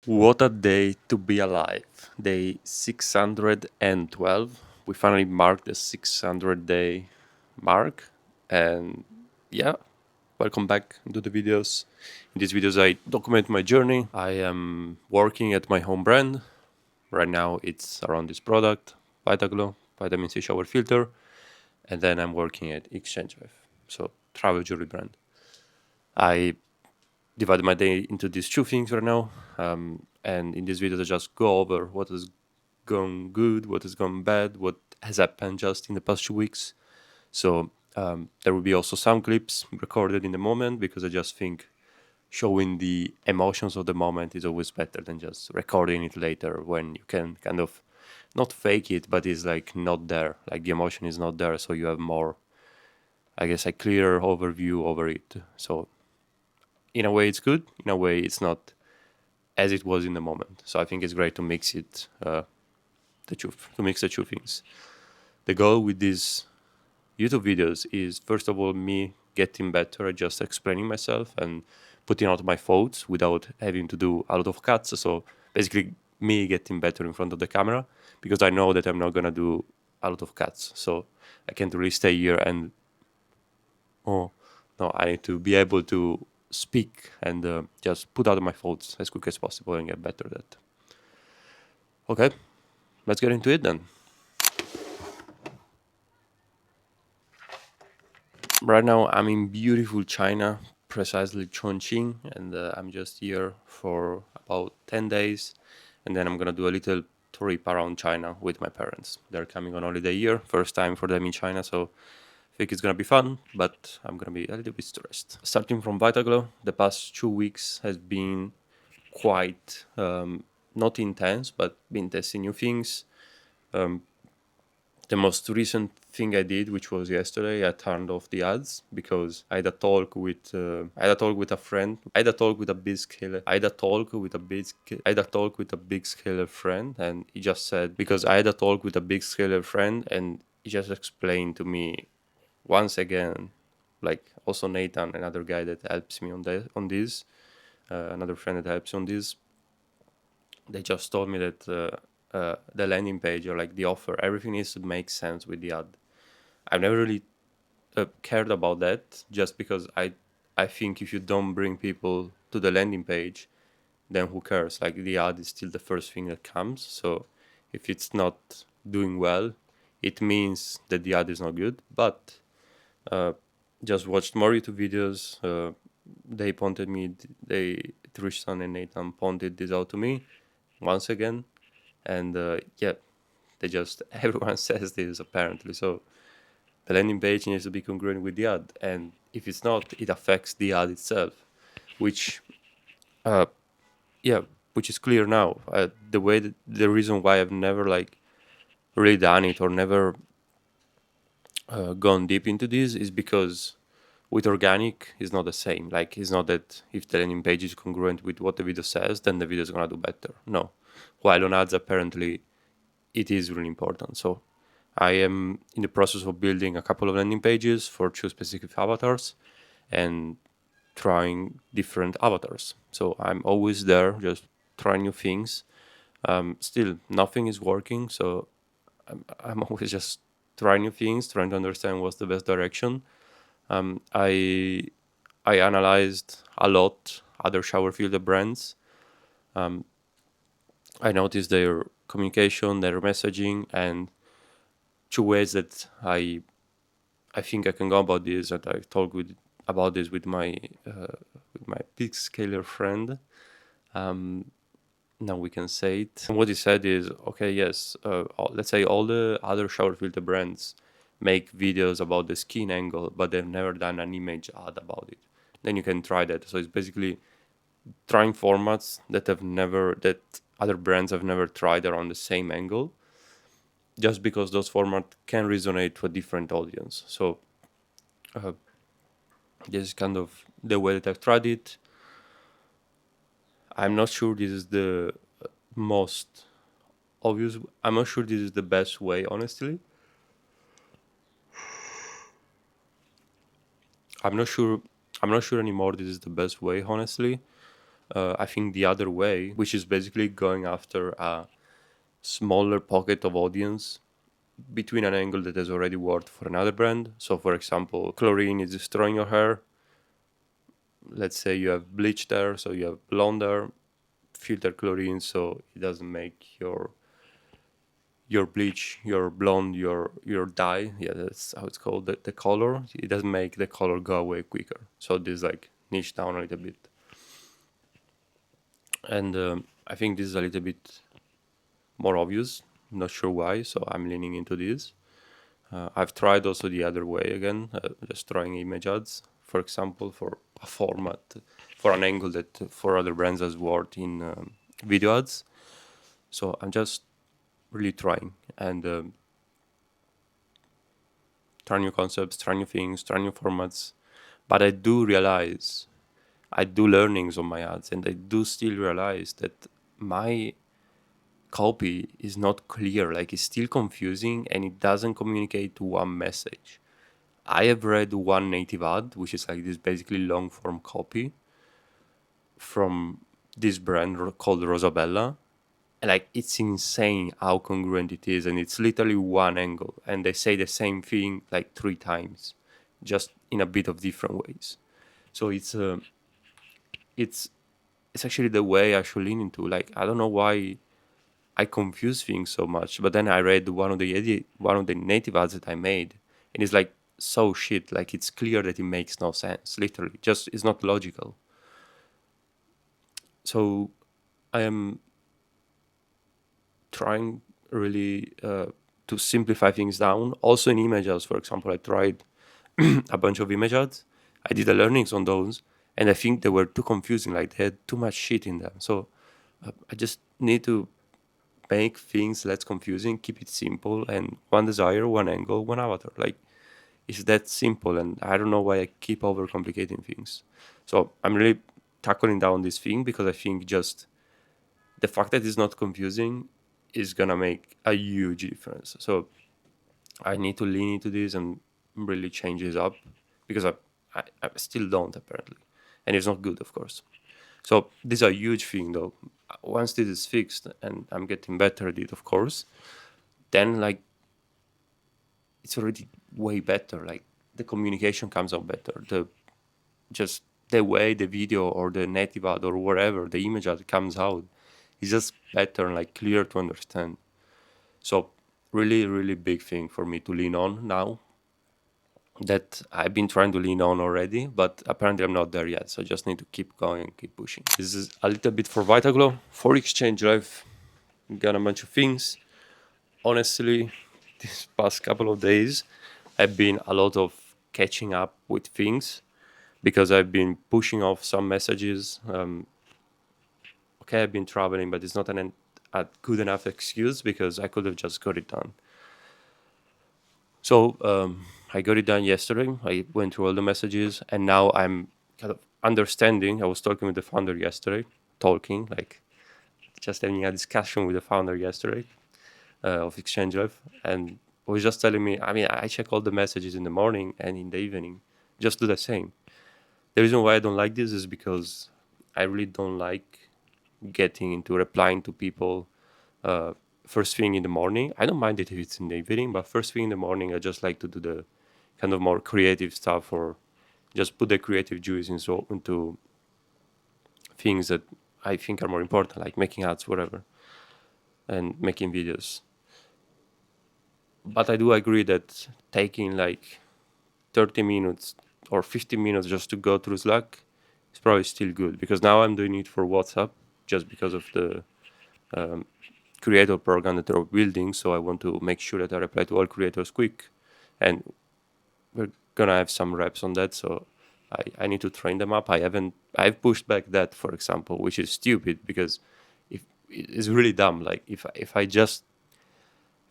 What a day to be alive. Day 612. We finally marked the 600 day mark. And yeah, welcome back to the videos. In these videos, I document my journey. I am working at my home brand. Right now, it's around this product, Vitaglow, Vitamin C Shower Filter. And then I'm working at Exchange so travel jewelry brand. I divide my day into these two things right now. And in this video, I just go over what has gone good, what has gone bad, what has happened just in the past 2 weeks. So there will be also some clips recorded in the moment because I just think showing the emotions of the moment is always better than just recording it later when you can kind of not fake it, but it's like not there, like the emotion is not there. So you have more, I guess, a clearer overview over it. So in a way, it's good. In a way, it's not as it was in the moment. So I think it's great to mix it, to mix the two things. The goal with these YouTube videos is first of all me getting better at just explaining myself and putting out my thoughts without having to do a lot of cuts. So basically, me getting better in front of the camera because I know that I'm not gonna do a lot of cuts. So I can't really stay here and oh no, I need to be able to speak and just put out my thoughts as quick as possible and get better at that. Okay, let's get into it then. Right now, I'm in beautiful China, precisely Chongqing, and I'm just here for about 10 days. And then I'm gonna do a little trip around China with my parents. They're coming on holiday here, first time for them in China, so I think it's gonna be fun, but I'm gonna be a little bit stressed. Starting from Vitaglow, the past 2 weeks has been quite not intense, but been testing new things. Um, the most recent thing I did, which was yesterday, I turned off the ads because I had a talk with a friend. I had a talk with a big scaler. I had a talk with a big scaler friend, and he just said because I had a talk with a big scaler friend, and he just explained to me once again, like also Nathan, another guy that helps me on this, another friend that helps on this. They just told me that the landing page or like the offer, everything needs to make sense with the ad. I've never really cared about that just because I think if you don't bring people to the landing page, then who cares? Like the ad is still the first thing that comes. So if it's not doing well, it means that the ad is not good. But uh, just watched more YouTube videos. They pointed me. Tristan and Nathan pointed this out to me once again, and yeah, they just everyone says this apparently. So the landing page needs to be congruent with the ad, and if it's not, it affects the ad itself, which uh yeah, which is clear now. The reason why I've never like really done it or never gone deep into this is because with organic it's not the same. Like it's not that if the landing page is congruent with what the video says, then the video is gonna do better. No, while on ads apparently it is really important. So I am in the process of building a couple of landing pages for two specific avatars and trying different avatars. So I'm always there, just trying new things. Still, nothing is working. So I'm always just trying new things, trying to understand what's the best direction. I analyzed a lot other shower filter brands. I noticed their communication, their messaging, and two ways that I think I can go about this, and I talked with about this with my big scaler friend. Now we can say it. And what he said is, okay, yes, let's say all the other shower filter brands make videos about the skin angle, but they've never done an image ad about it. Then you can try that. So it's basically trying formats that other brands have never tried around the same angle, just because those formats can resonate to a different audience. So uh, this is kind of the way that I've tried it. I'm not sure this is the most obvious. I'm not sure this is the best way, honestly. I'm not sure. I'm not sure anymore. This is the best way, honestly. I think the other way, which is basically going after a smaller pocket of audience between an angle that has already worked for another brand. So, for example, chlorine is destroying your hair. Let's say you have bleach there, so you have blonde hair, filter chlorine, so it doesn't make your bleach, your blonde, your dye. Yeah, that's how it's called. The color. It doesn't make the color go away quicker. So this like niche down a little bit, and I think this is a little bit more obvious. Not sure why, so I'm leaning into this. I've tried also the other way again, just trying image ads, for example, for a format, for an angle that for other brands has worked in video ads. So I'm just really trying and try new concepts, try new things, try new formats. But I do realize I do learnings on my ads, and I do still realize that my copy is not clear. Like it's still confusing, and it doesn't communicate one message. I have read one native ad, which is like this basically long form copy from this brand called Rosabella. And like it's insane how congruent it is, and it's literally one angle, and they say the same thing like three times, just in a bit of different ways. So it's it's actually the way I should lean into. Like I don't know why I confuse things so much, but then I read one of the native ads that I made, and it's like so shit. Like it's clear that it makes no sense. Literally, just it's not logical. So I am trying really to simplify things down. Also in images, for example, I tried a bunch of image ads. I did the learnings on those, and I think they were too confusing. Like they had too much shit in them. So I just need to make things less confusing, keep it simple, and one desire, one angle, one avatar. Like it's that simple, and I don't know why I keep overcomplicating things. So I'm really tackling down this thing because I think just the fact that it's not confusing is gonna make a huge difference. So I need to lean into this and really change this up because I still don't apparently, and it's not good, of course. So this is a huge thing, though. Once this is fixed and I'm getting better at it, of course, then like it's already way better. Like the communication comes out better. The just the way the video or the native ad or whatever the image ad comes out is just better and like clear to understand. So really, really big thing for me to lean on now that I've been trying to lean on already, but apparently I'm not there yet. So I just need to keep going, keep pushing. This is a little bit for Vitaglow. For Exchange Live, got a bunch of things. Honestly, these past couple of days have been a lot of catching up with things because I've been pushing off some messages. Okay, I've been traveling, but it's not a good enough excuse because I could have just got it done. So I got it done yesterday. I went through all the messages, and now I'm kind of understanding. I was talking with the founder yesterday, talking like just having a discussion with the founder yesterday of Exchange Live, and he was just telling me. I mean, I check all the messages in the morning and in the evening. Just do the same. The reason why I don't like this is because I really don't like getting into replying to people first thing in the morning. I don't mind it if it's in the evening, but first thing in the morning, I just like to do the kind of more creative stuff or just put the creative juice into things that I think are more important, like making ads, whatever, and making videos. But I do agree that taking like 30 minutes or 15 minutes just to go through Slack is probably still good because now I'm doing it for WhatsApp just because of the creator program that they're building. So I want to make sure that I reply to all creators quick. And we're gonna have some reps on that. So I need to train them up. I've pushed back that, for example, which is stupid because if it's really dumb. Like if I just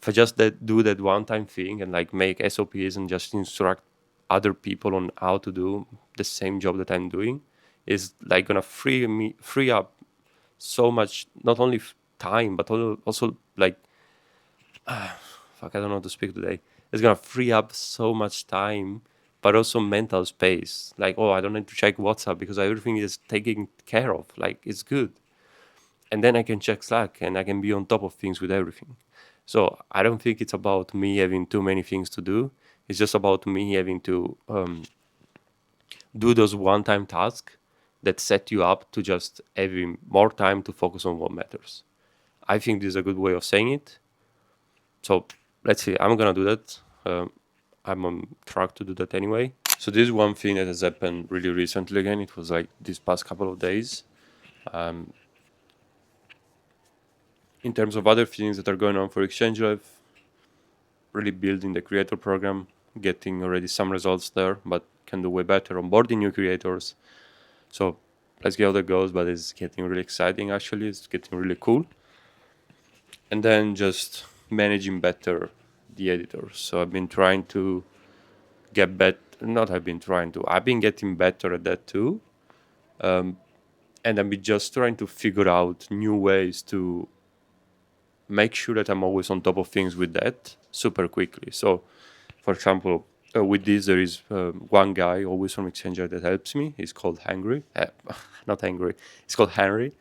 do that one time thing and like make SOPs and just instruct other people on how to do the same job that I'm doing, is like gonna free up so much, not only time but also like fuck, I don't know how to speak today. It's gonna free up so much time but also mental space. Like, oh, I don't need to check WhatsApp because everything is taken care of. Like, it's good. And then I can check Slack and I can be on top of things with everything. So I don't think it's about me having too many things to do. It's just about me having to do those one-time tasks that set you up to just having more time to focus on what matters. I think this is a good way of saying it. So let's see. I'm gonna do that. I'm on track to do that anyway. So this is one thing that has happened really recently again. It was like this past couple of days. In terms of other things that are going on for Exchange Live, really building the creator program, getting already some results there, but can do way better onboarding new creators. So let's see how that goes, but it's getting really exciting actually. It's getting really cool. And then just managing better the editors. So I've been trying to get better. Not I've been trying to. I've been getting better at that too. And I'm just trying to figure out new ways to make sure that I'm always on top of things with that super quickly. So, for example, with this, there is one guy always from Exchanger that helps me. He's called Henry, not Angry. He's called Henry,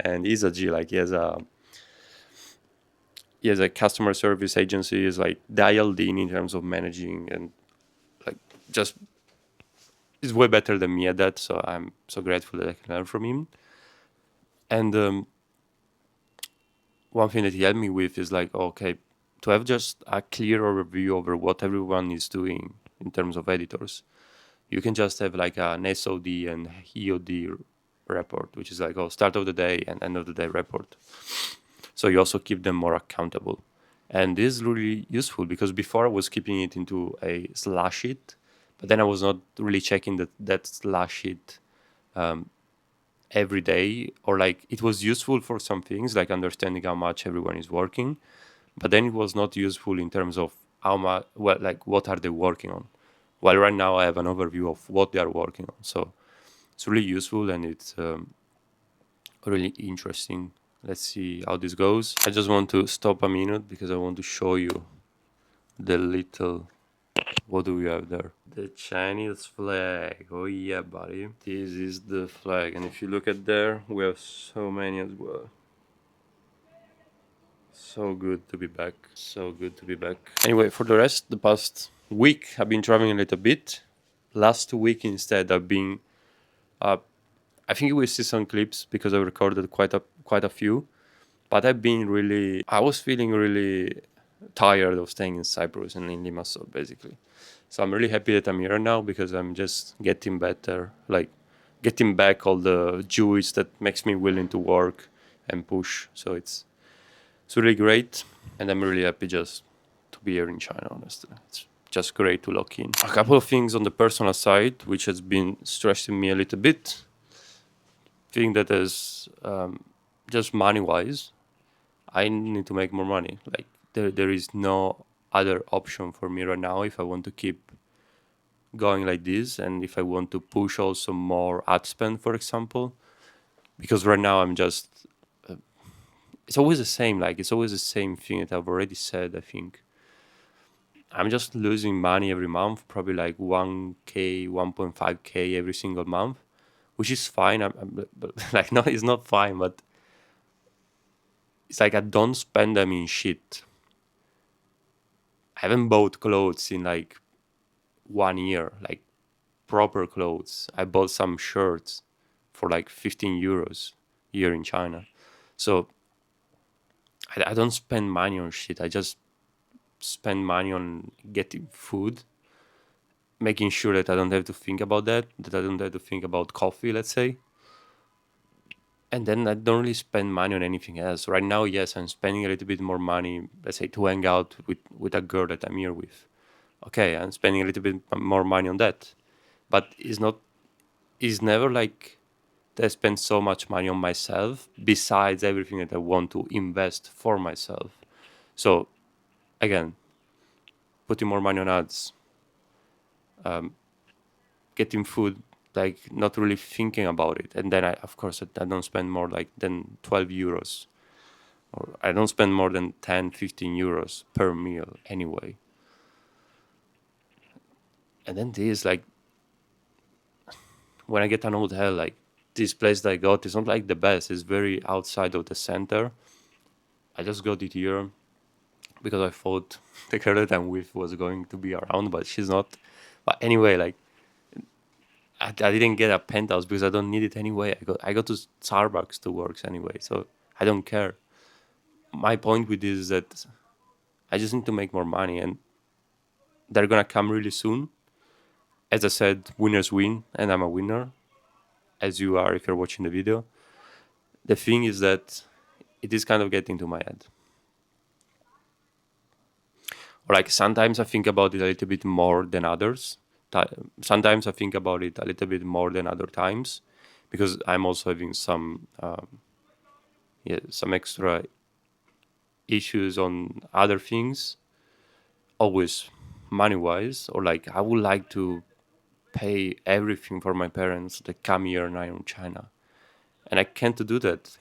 and he's a G. Like he has a customer service agency. Is like dialed in terms of managing and like just is way better than me at that. So I'm so grateful that I can learn from him. And one thing that he helped me with is like, okay, to have just a clear overview over what everyone is doing in terms of editors, you can just have like an SOD and EOD report, which is like, oh, start of the day and end of the day report. So you also keep them more accountable. And this is really useful because before I was keeping it into a slash sheet, but then I was not really checking that slash sheet every day, or like it was useful for some things like understanding how much everyone is working, but then it was not useful in terms of how much, well, like what are they working on. While right now I have an overview of what they are working on, so it's really useful and it's really interesting. Let's see how this goes. I just want to stop a minute because I want to show you the little, what do we have there? The Chinese flag. Oh yeah, buddy. This is the flag. And if you look at there, we have so many as well. So good to be back. So good to be back. Anyway, for the rest, the past week, I've been traveling a little bit. Last week instead, I've been... I think you will see some clips because I recorded quite a few. But I've been really... I was feeling really tired of staying in Cyprus and in Limassol, basically. So I'm really happy that I'm here now because I'm just getting better, like getting back all the juice that makes me willing to work and push. So it's really great, and I'm really happy just to be here in China. Honestly, it's just great to lock in. A couple of things on the personal side, which has been stressing me a little bit. Thing that is just money wise, I need to make more money. Like there is no other option for me right now if I want to keep going like this and if I want to push also more ad spend, for example, because right now I'm just it's always the same. Like it's always the same thing that I've already said. I think I'm just losing money every month, probably like 1k, 1.5k every single month, which is fine. But like no, it's not fine, but it's like I don't spend them in shit. I haven't bought clothes in like 1 year, like proper clothes. I bought some shirts for like 15 euros here in China. So I don't spend money on shit. I just spend money on getting food, making sure that I don't have to think about that I don't have to think about coffee, let's say. And then I don't really spend money on anything else. Right now, yes, I'm spending a little bit more money, let's say, to hang out with a girl that I'm here with. Okay, I'm spending a little bit more money on that. But it's never like I spend so much money on myself besides everything that I want to invest for myself. So again, putting more money on ads, getting food, like not really thinking about it. And then of course, I don't spend more like than 12 euros, or I don't spend more than 10, 15 euros per meal anyway. And then this, like, when I get an hotel, like this place that I got is not like the best. It's very outside of the center. I just got it here because I thought the girl that I'm with was going to be around, but she's not. But anyway, like I didn't get a penthouse because I don't need it anyway. I go to Starbucks to work anyway, so I don't care. My point with this is that I just need to make more money, and they're gonna come really soon. As I said, winners win, and I'm a winner, as you are if you're watching the video. The thing is that it is kind of getting to my head. Or like sometimes I think about it a little bit more than others. Sometimes I think about it a little bit more than other times because I'm also having some extra issues on other things, always money wise, or like I would like to pay everything for my parents that come here now in China. And I can't do that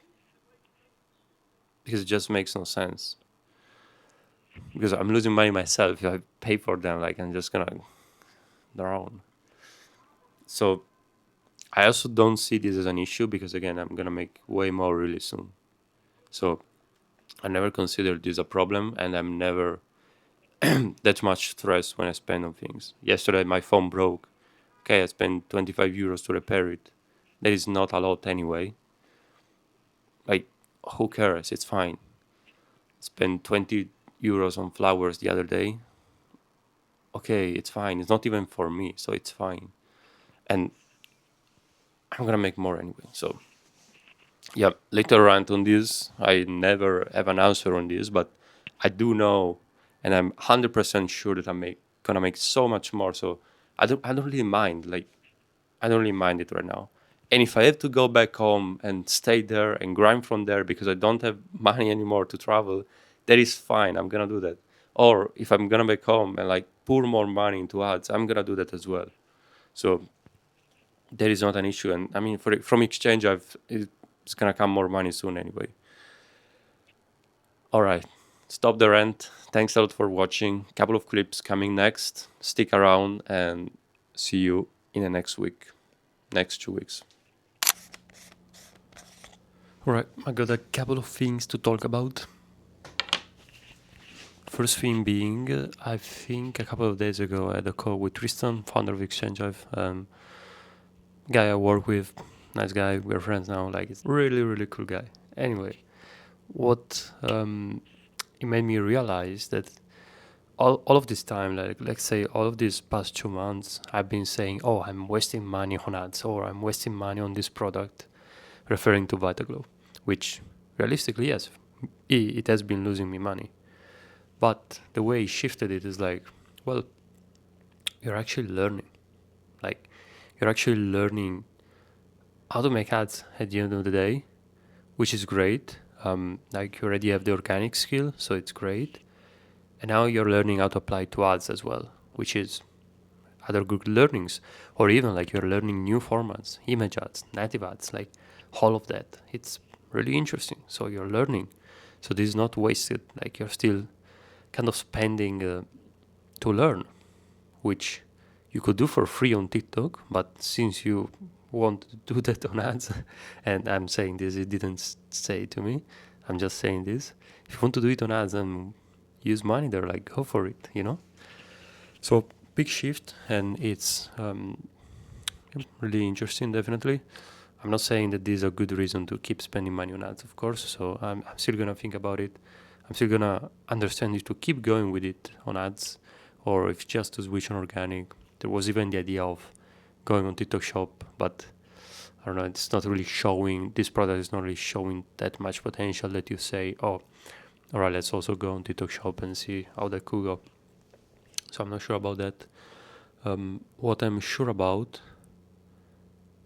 because it just makes no sense. Because I'm losing money myself. If I pay for them, like I'm just gonna drown. So I also don't see this as an issue because again, I'm gonna make way more really soon. So I never considered this a problem, and I'm never that much stressed when I spend on things. Yesterday, my phone broke. Okay, I spent 25 euros to repair it. That is not a lot anyway. Like, who cares? It's fine. Spent 20 euros on flowers the other day. Okay, it's fine. It's not even for me, so it's fine. And I'm gonna make more anyway. So yeah, later rant on this. I never have an answer on this, but I do know, and I'm 100% sure that gonna make so much more. So I don't really mind. Like I don't really mind it right now. And if I have to go back home and stay there and grind from there because I don't have money anymore to travel, that is fine. I'm gonna do that. Or if I'm gonna back home and like pour more money into ads, I'm gonna do that as well. So that is not an issue. And I mean, from exchange, it's gonna come more money soon anyway. All right, stop the rant. Thanks a lot for watching. Couple of clips coming next. Stick around and see you in the next week, next 2 weeks. All right, I got a couple of things to talk about. First thing being, I think a couple of days ago I had a call with Tristan, founder of Exchange Hive, guy I work with, nice guy, we're friends now, like it's really, really cool guy. Anyway, what it made me realize that all of this time, like let's say all of these past 2 months, I've been saying, oh, I'm wasting money on ads or I'm wasting money on this product, referring to Vitaglow, which realistically, yes, it has been losing me money. But the way he shifted it is like, well, you're actually learning. Like, you're actually learning how to make ads at the end of the day, which is great. Like, you already have the organic skill, so it's great. And now you're learning how to apply to ads as well, which is other good learnings. Or even like you're learning new formats, image ads, native ads, like all of that. It's really interesting. So you're learning. So this is not wasted. Like, you're still kind of spending to learn, which you could do for free on TikTok, but since you want to do that on ads, and I'm saying this, it didn't say to me, I'm just saying this. If you want to do it on ads and use money there, like go for it, you know? So big shift, and it's really interesting, definitely. I'm not saying that this is a good reason to keep spending money on ads, of course, so I'm still gonna think about it. I'm still gonna understand if to keep going with it on ads or if just to switch on organic. There was even the idea of going on TikTok Shop, but I don't know, it's not really showing, this product is not really showing that much potential that you say, oh, all right, let's also go on TikTok Shop and see how that could go. So I'm not sure about that. What I'm sure about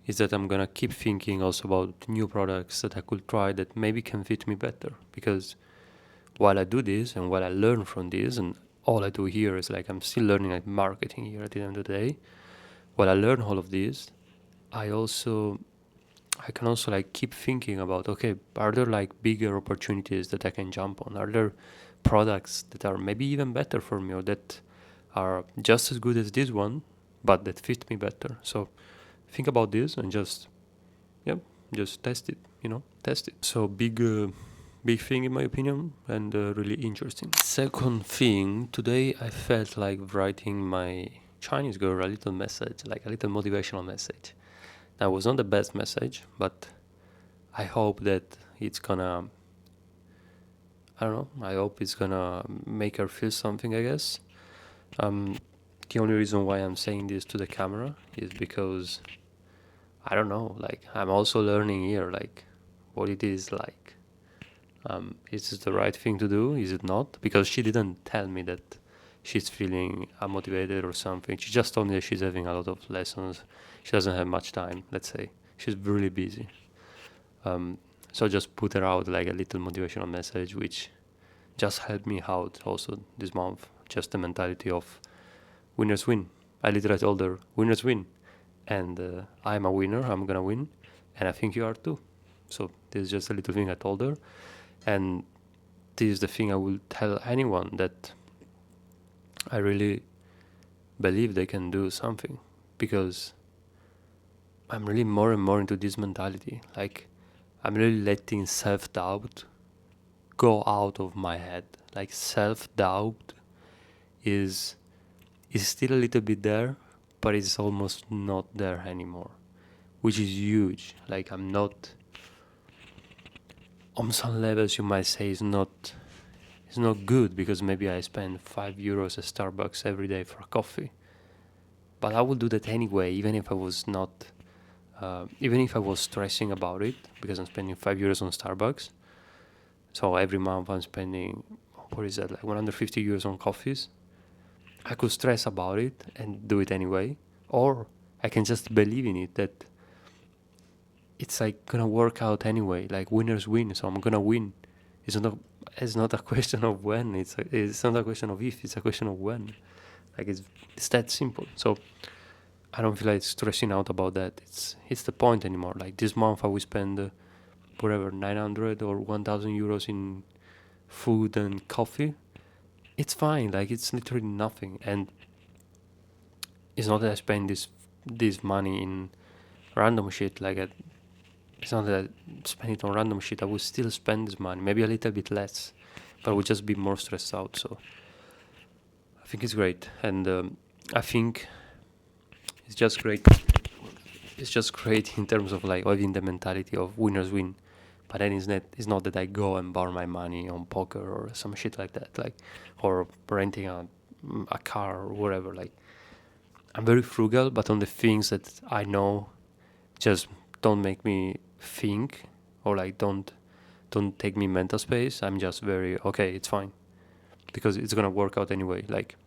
is that I'm gonna keep thinking also about new products that I could try that maybe can fit me better, because while I do this and while I learn from this, and all I do here is like I'm still learning like marketing here at the end of the day. While I learn all of this, I can also like keep thinking about, okay, are there like bigger opportunities that I can jump on? Are there products that are maybe even better for me or that are just as good as this one, but that fit me better. So think about this and just test it. Test it. So big thing in my opinion, and really interesting. Second thing, today I felt like writing my Chinese girl a little message, like a little motivational message. That was not the best message, but I hope that it's gonna, I don't know, I hope it's gonna make her feel something, I guess. The only reason why I'm saying this to the camera is because, I don't know, like, I'm also learning here, like, what it is like. Is it the right thing to do? Is it not? Because she didn't tell me that she's feeling unmotivated or something. She just told me that she's having a lot of lessons. She doesn't have much time, let's say. She's really busy. So I just put her out like a little motivational message, which just helped me out also this month. Just the mentality of winners win. I literally told her, winners win. And I'm a winner, I'm gonna win. And I think you are too. So this is just a little thing I told her. And this is the thing I will tell anyone, that I really believe they can do something, because I'm really more and more into this mentality. Like, I'm really letting self-doubt go out of my head. Like, self-doubt is still a little bit there, but it's almost not there anymore, which is huge. Like, I'm not, on some levels you might say it's not good, because maybe I spend €5 at Starbucks every day for a coffee, but I would do that anyway, even if I was not, even if I was stressing about it, because I'm spending €5 on Starbucks. So every month I'm spending, what is that, like €150 on coffees. I could stress about it and do it anyway, or I can just believe in it, that it's like gonna work out anyway. Like, winners win, so I'm gonna win. It's not a question of when. It's not a question of if. It's a question of when. Like, it's that simple. So I don't feel like stressing out about that. It's the point anymore. Like, this month I will spend whatever, 900 or 1,000 euros in food and coffee. It's fine. Like, it's literally nothing. And it's not that I spend this money in random shit. Like, it's not that I spend it on random shit. I will still spend this money, maybe a little bit less, but I would just be more stressed out. So I think it's great, and I think it's just great. It's just great in terms of like having the mentality of winners win. But then it's not that I go and borrow my money on poker or some shit like that, like, or renting a car or whatever. Like, I'm very frugal, but on the things that I know just don't make me think, or like don't take me mental space. I'm just very okay. It's fine, because it's gonna work out anyway. Like,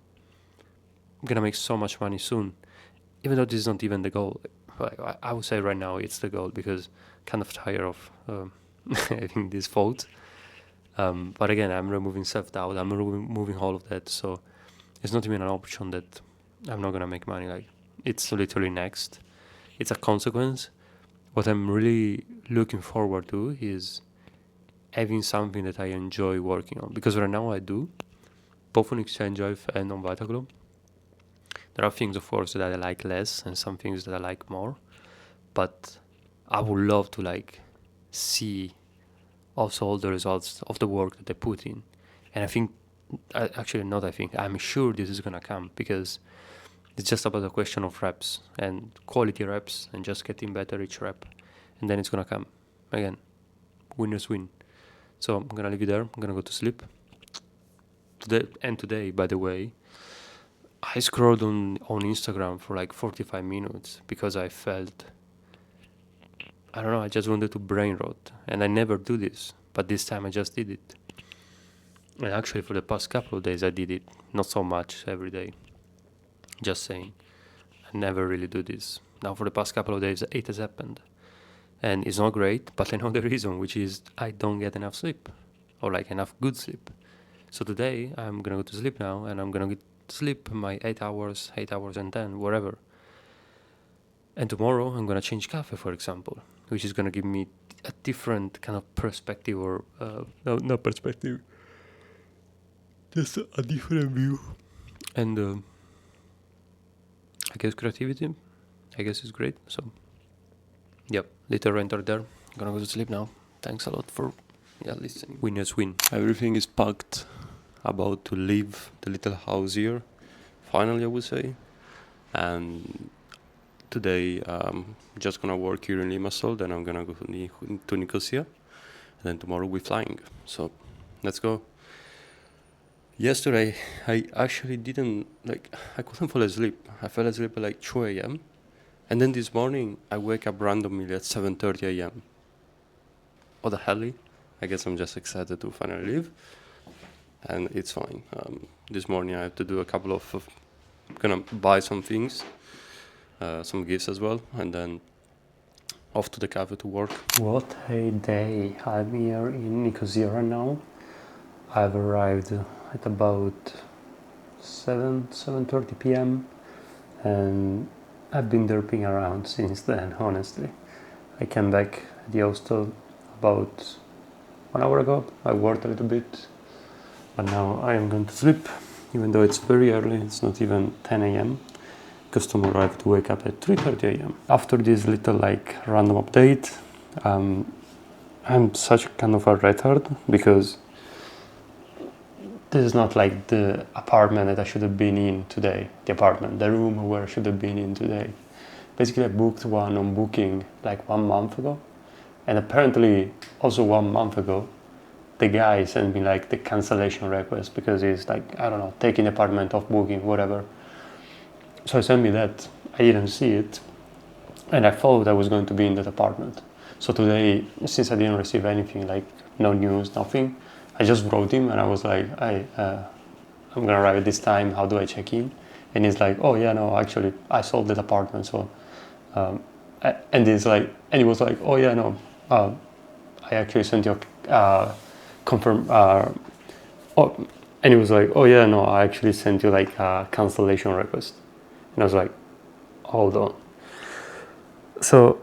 I'm gonna make so much money soon, even though this is not even the goal. Like, I would say right now it's the goal, because kind of tired of having these faults. But again, I'm removing self-doubt. I'm removing all of that. So it's not even an option that I'm not gonna make money. Like, it's literally next. It's a consequence. What I'm really looking forward to is having something that I enjoy working on, because right now I do, both on Exchange Life and on Vitaglow. There are things, of course, that I like less, and some things that I like more, but I would love to like see also all the results of the work that I put in. And I think, actually not I think, I'm sure this is gonna come, because it's just about a question of reps and quality reps and just getting better each rep, and then it's gonna come. Again, winners win. So I'm gonna leave you there. I'm gonna go to sleep. Today, by the way, I scrolled on Instagram for like 45 minutes because I felt, I don't know, I just wanted to brain rot. And I never do this, but this time I just did it. And actually, for the past couple of days, I did it. Not so much every day. Just saying. I never really do this. Now, for the past couple of days, it has happened. And it's not great, but I know the reason, which is I don't get enough sleep, or like enough good sleep. So today, I'm gonna go to sleep now, and I'm gonna get sleep my 8 hours, 8 hours and 10, whatever. And tomorrow, I'm gonna change cafe, for example, which is gonna give me a different kind of perspective, or no, not perspective, just a different view. And I guess creativity, I guess is great. So, yep, little renter there. Gonna go to sleep now. Thanks a lot for listening. Winners win. Everything is packed. About to leave the little house here. Finally, I would say. And today, just gonna work here in Limassol. Then I'm gonna go to Nicosia. And then tomorrow we're flying. So, let's go. Yesterday, I actually didn't, I couldn't fall asleep. I fell asleep at like 2 a.m. And then this morning, I wake up randomly at 7:30 a.m. What the hell? I guess I'm just excited to finally leave. And it's fine. This morning, I have to do a couple of gonna buy some things, some gifts as well, and then off to the cafe to work. What a day. I'm here in Nicosia right now. I've arrived at about 7:30 p.m. and I've been derping around since then, honestly. I came back at the hostel about 1 hour ago. I worked a little bit, but now I am going to sleep, even though it's very early. It's not even 10 a.m. because tomorrow I have to wake up at 3:30 a.m. After this little random update, I'm such kind of a retard because this is not like the apartment that I should have been in today. The room where I should have been in today. Basically, I booked one on Booking like 1 month ago, and apparently also 1 month ago, the guy sent me like the cancellation request because he's like, I don't know, taking the apartment off Booking, whatever. So he sent me that. I didn't see it, and I thought I was going to be in that apartment. So today, since I didn't receive anything, like no news, nothing, I just wrote him and I was like, I'm gonna arrive at this time, how do I check in? And he's like, oh yeah, no, actually I sold that apartment. So, and he was like, oh yeah, no, I actually sent you a and he was like, oh yeah, no, I actually sent you like a cancellation request. And I was like, hold on. So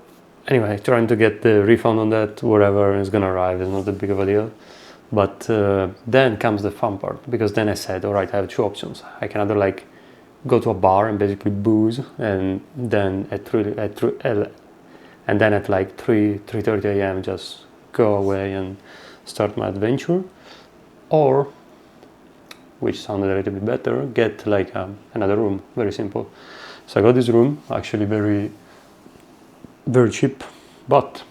anyway, trying to get the refund on that, whatever is gonna arrive, is not that big of a deal. But then comes the fun part, because then I said, all right, I have two options. I can either go to a bar and basically booze, and then at 3:30 a.m. just go away and start my adventure, or, which sounded a little bit better, get another room. Very simple. So I got this room, actually very, very cheap, but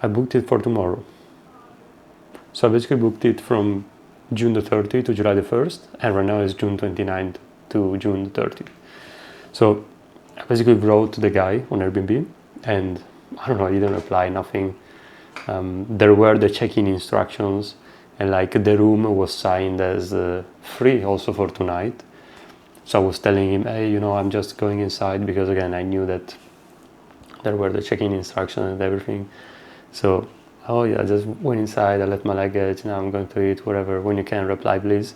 I booked it for tomorrow. So I basically booked it from June the 30th to July the 1st, and right now it's June 29th to June the 30th. So I basically wrote to the guy on Airbnb, and I don't know, he didn't reply, nothing. There were the check-in instructions, and the room was signed as free also for tonight. So I was telling him, hey, I'm just going inside, because again, I knew that there were the check-in instructions and everything. So, oh yeah, I just went inside, I left my luggage, now I'm going to eat, whatever. When you can, reply, please.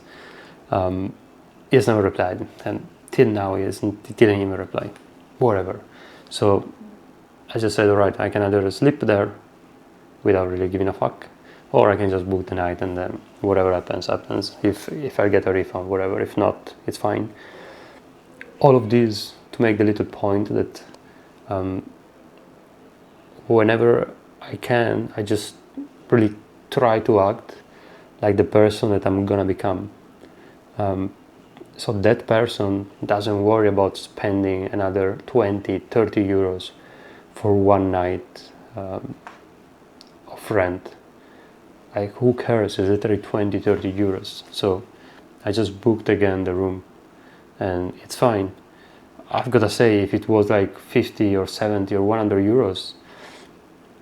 He has never replied, and till now he didn't even reply, whatever. So I just said, all right, I can either sleep there without really giving a fuck, or I can just book the night, and then whatever happens. If I get a refund, whatever. If not, it's fine. All of this to make the little point that whenever I can, I just really try to act like the person that I'm gonna become. So that person doesn't worry about spending another 20, 30 euros for one night of rent. Who cares? It's literally 20, 30 euros. So I just booked again the room, and it's fine. I've got to say, if it was 50 or 70 or 100 euros,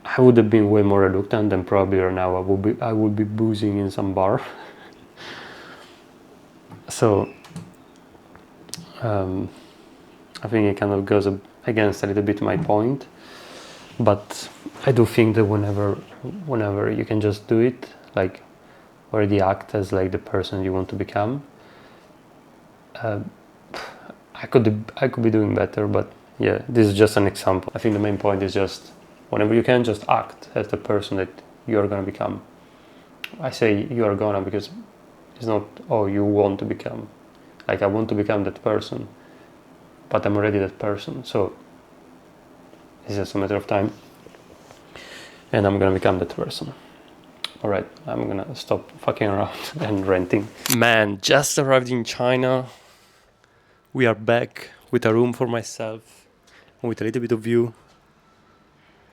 I would have been way more reluctant, and probably right now I would be boozing in some bar. So I think it kind of goes against a little bit my point, but I do think that whenever you can just do it, already act as the person you want to become. I could be doing better, but yeah, this is just an example. I think the main point is just whenever you can, just act as the person that you're gonna become. I say you're gonna because it's not, oh, you want to become. I want to become that person. but I'm already that person, so it's just a matter of time, and I'm gonna become that person. All right, I'm gonna stop fucking around and renting. Man, just arrived in China. We are back with a room for myself, with a little bit of view.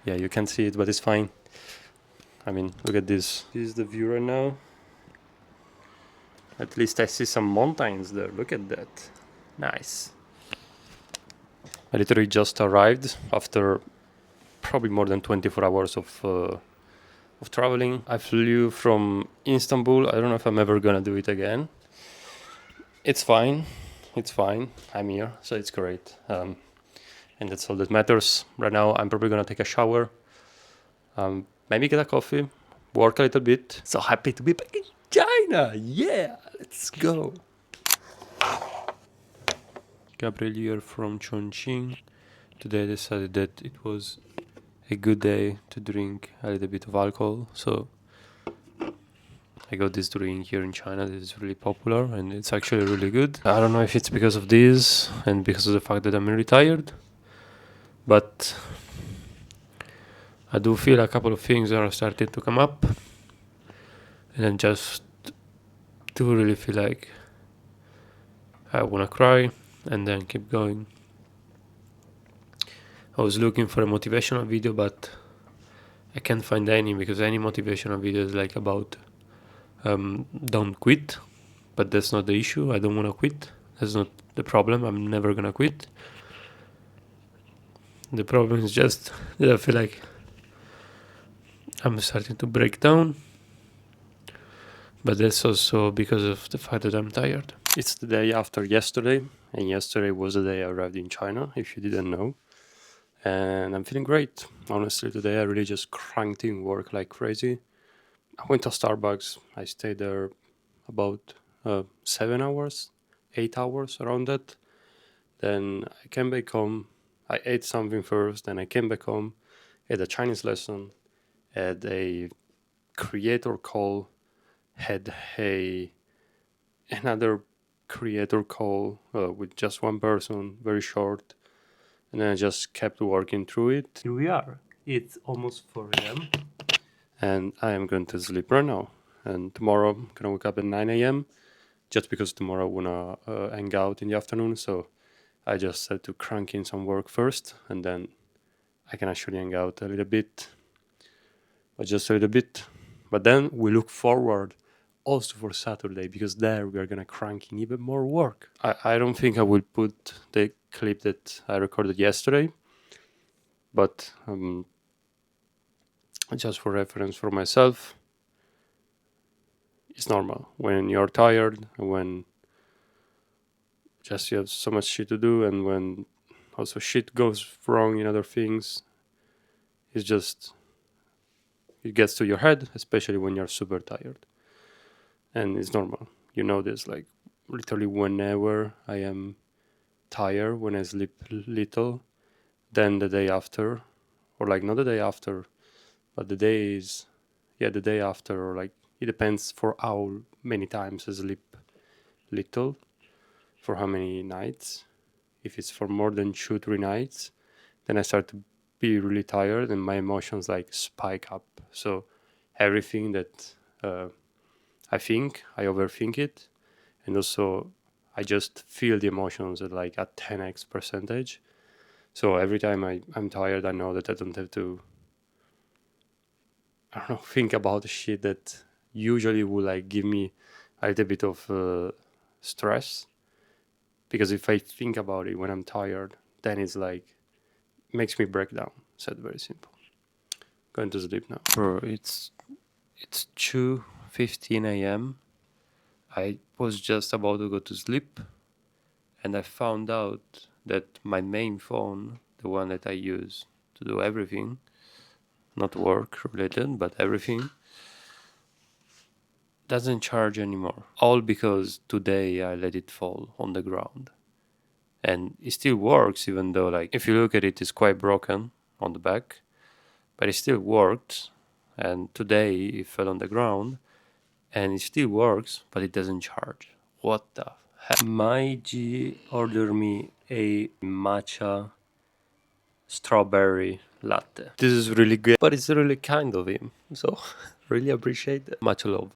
Yeah, you can't see it, but it's fine. I mean, look at this. This is the view right now. At least I see some mountains there. Look at that. Nice. I literally just arrived after probably more than 24 hours of traveling. I flew from Istanbul. I don't know if I'm ever gonna do it again. It's fine. It's fine. I'm here, so it's great. And that's all that matters. Right now, I'm probably gonna take a shower. Maybe get a coffee. Work a little bit. So happy to be back in China. Yeah, let's go. Gabriel here from Chongqing. Today I decided that it was a good day to drink a little bit of alcohol, so I got this drink here in China that is really popular and it's actually really good. I don't know if it's because of this and because of the fact that I'm really tired, but I do feel a couple of things are starting to come up, and I just do really feel like I wanna cry and then keep going. I was looking for a motivational video, but I can't find any, because any motivational video is like about don't quit, but that's not the issue. I don't want to quit. That's not the problem. I'm never gonna quit. The problem is just that I feel like I'm starting to break down, but that's also because of the fact that I'm tired. It's the day after yesterday, and yesterday was the day I arrived in China, if you didn't know. And I'm feeling great. Honestly, today I really just cranked in work like crazy. I went to Starbucks. I stayed there about 7 hours, 8 hours, around that. Then I came back home. I ate something first, then I came back home, had a Chinese lesson, had a creator call, had another creator call with just one person, very short, and then I just kept working through it. Here we are. It's almost 4 a.m. and I am going to sleep right now. And tomorrow I'm gonna wake up at 9 a.m. just because tomorrow I wanna hang out in the afternoon. So I just had to crank in some work first, and then I can actually hang out a little bit, but just a little bit. But then we look forward also for Saturday, because there we are gonna crank in even more work. I don't think I will put the clip that I recorded yesterday, but just for reference for myself, it's normal when you're tired, when just you have so much shit to do, and when also shit goes wrong in other things. It's just, it gets to your head, especially when you're super tired. And it's normal. You know this, like literally whenever I am tired, when I sleep little, then the day after, or like not the day after, but the days, yeah, the day after, or like it depends for how many times I sleep little, for how many nights. If it's for more than 2-3 nights, then I start to be really tired and my emotions like spike up. So everything that I think, I overthink it, and also I just feel the emotions at like a 10x percentage. So every time I'm tired, I know that I don't have to, I don't know, think about the shit that usually would like give me a little bit of stress. Because if I think about it when I'm tired, then it's like makes me break down. Said very simple. Going to sleep now. Bro, it's 2:15 a.m. I was just about to go to sleep, and I found out that my main phone, the one that I use to do everything, not work related, but everything, doesn't charge anymore. All because today I let it fall on the ground. And it still works, even though, like, if you look at it, it's quite broken on the back, but it still worked. And today it fell on the ground and it still works, but it doesn't charge. What the Maiji ordered me a matcha strawberry latte. This is really good, but it's really kind of him, so really appreciate it. Much love.